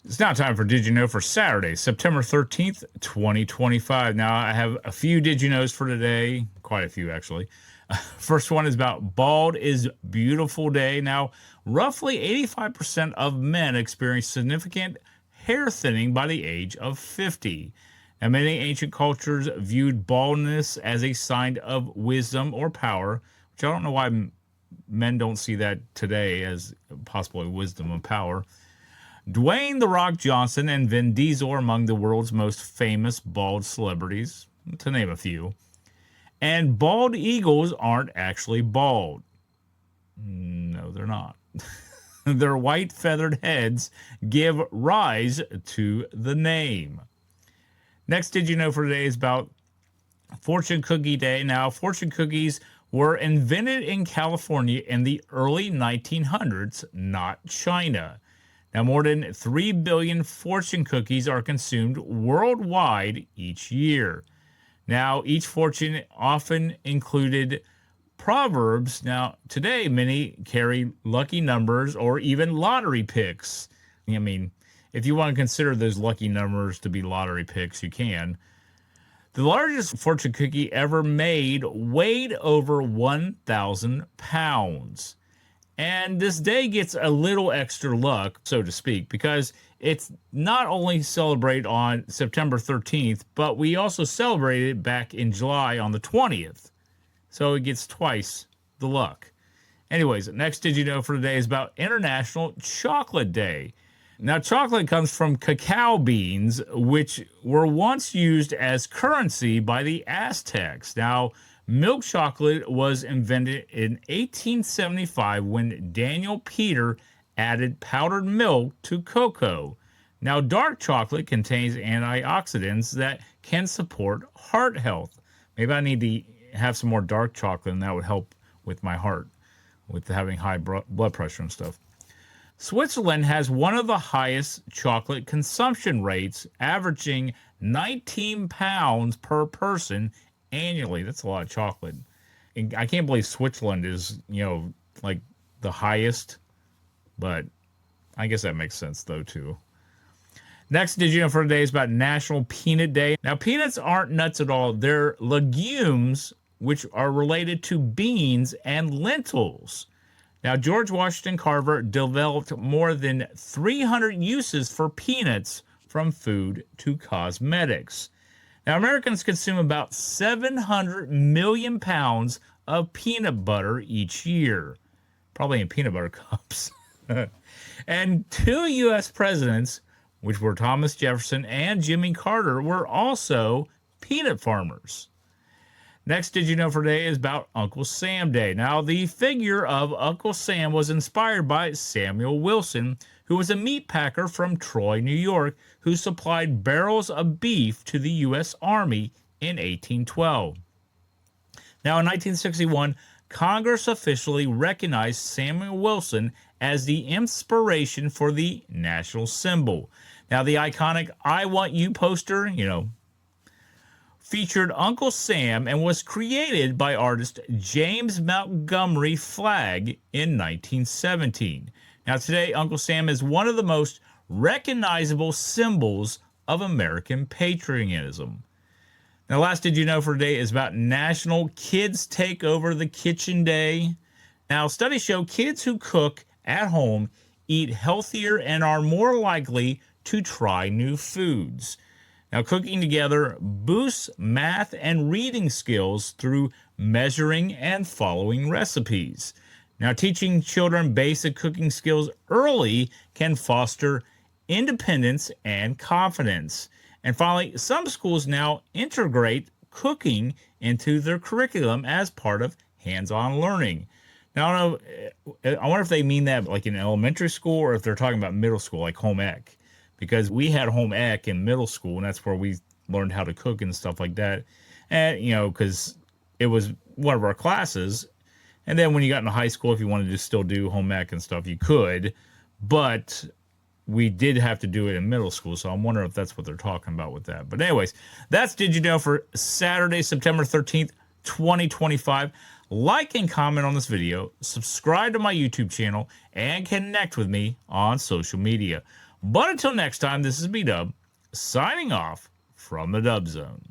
It's now time for Did You Know for Saturday, September 13th, 2025. Now, I have a few Did You Knows for today, quite a few actually. First one is about Bald is Beautiful Day. Now, roughly 85% of men experience significant hair thinning by the age of 50. Now, many ancient cultures viewed baldness as a sign of wisdom or power, which I don't know why men don't see that today as possibly wisdom and power. Dwayne "The Rock" Johnson and Vin Diesel are among the world's most famous bald celebrities, to name a few. And bald eagles aren't actually bald. No, they're not. Their white feathered heads give rise to the name. Next, Did You Know for today is about Fortune Cookie Day. Now, fortune cookies were invented in California in the early 1900s, not China. Now, more than 3 billion fortune cookies are consumed worldwide each year. Now, each fortune often included proverbs. Now, today, many carry lucky numbers or even lottery picks. I mean, if you want to consider those lucky numbers to be lottery picks, you can. The largest fortune cookie ever made weighed over 1,000 pounds. And this day gets a little extra luck, so to speak, because it's not only celebrated on September 13th, but we also celebrated it back in July on the 20th. So it gets twice the luck. Anyways, next Did You Know for today is about International Chocolate Day. Now, chocolate comes from cacao beans, which were once used as currency by the Aztecs. Now, milk chocolate was invented in 1875 when Daniel Peter added powdered milk to cocoa. Now, dark chocolate contains antioxidants that can support heart health. Maybe I need to have some more dark chocolate, and that would help with my heart, with having high blood pressure and stuff. Switzerland has one of the highest chocolate consumption rates, averaging 19 pounds per person annually. That's a lot of chocolate. And I can't believe Switzerland is, like the highest, but I guess that makes sense though too. Next, Did You Know for today is about National Peanut Day. Now, peanuts aren't nuts at all. They're legumes, which are related to beans and lentils. Now, George Washington Carver developed more than 300 uses for peanuts, from food to cosmetics. Now, Americans consume about 700 million pounds of peanut butter each year, probably in peanut butter cups. And 2 U.S. presidents, which were Thomas Jefferson and Jimmy Carter, were also peanut farmers. Next, Did You Know for today is about Uncle Sam Day. Now, the figure of Uncle Sam was inspired by Samuel Wilson, who was a meat packer from Troy, New York, who supplied barrels of beef to the U.S. Army in 1812. Now, in 1961, Congress officially recognized Samuel Wilson as the inspiration for the national symbol. Now, the iconic "I Want You" poster, featured Uncle Sam and was created by artist James Montgomery Flagg in 1917. Now, today, Uncle Sam is one of the most recognizable symbols of American patriotism. Now, last Did You Know for today is about National Kids Take Over the Kitchen Day. Now, studies show kids who cook at home eat healthier and are more likely to try new foods. Now, cooking together boosts math and reading skills through measuring and following recipes. Now, teaching children basic cooking skills early can foster independence and confidence. And finally, some schools now integrate cooking into their curriculum as part of hands-on learning. Now, I wonder if they mean that like in elementary school or if they're talking about middle school, like home ec. Because we had home ec in middle school, and that's where we learned how to cook and stuff like that. And, because it was one of our classes. And then when you got into high school, if you wanted to still do home ec and stuff, you could. But we did have to do it in middle school, so I'm wondering if that's what they're talking about with that. But anyways, that's Did You Know for Saturday, September 13th, 2025. Like and comment on this video, subscribe to my YouTube channel, and connect with me on social media. But until next time, this is B Dub signing off from the Dub Zone.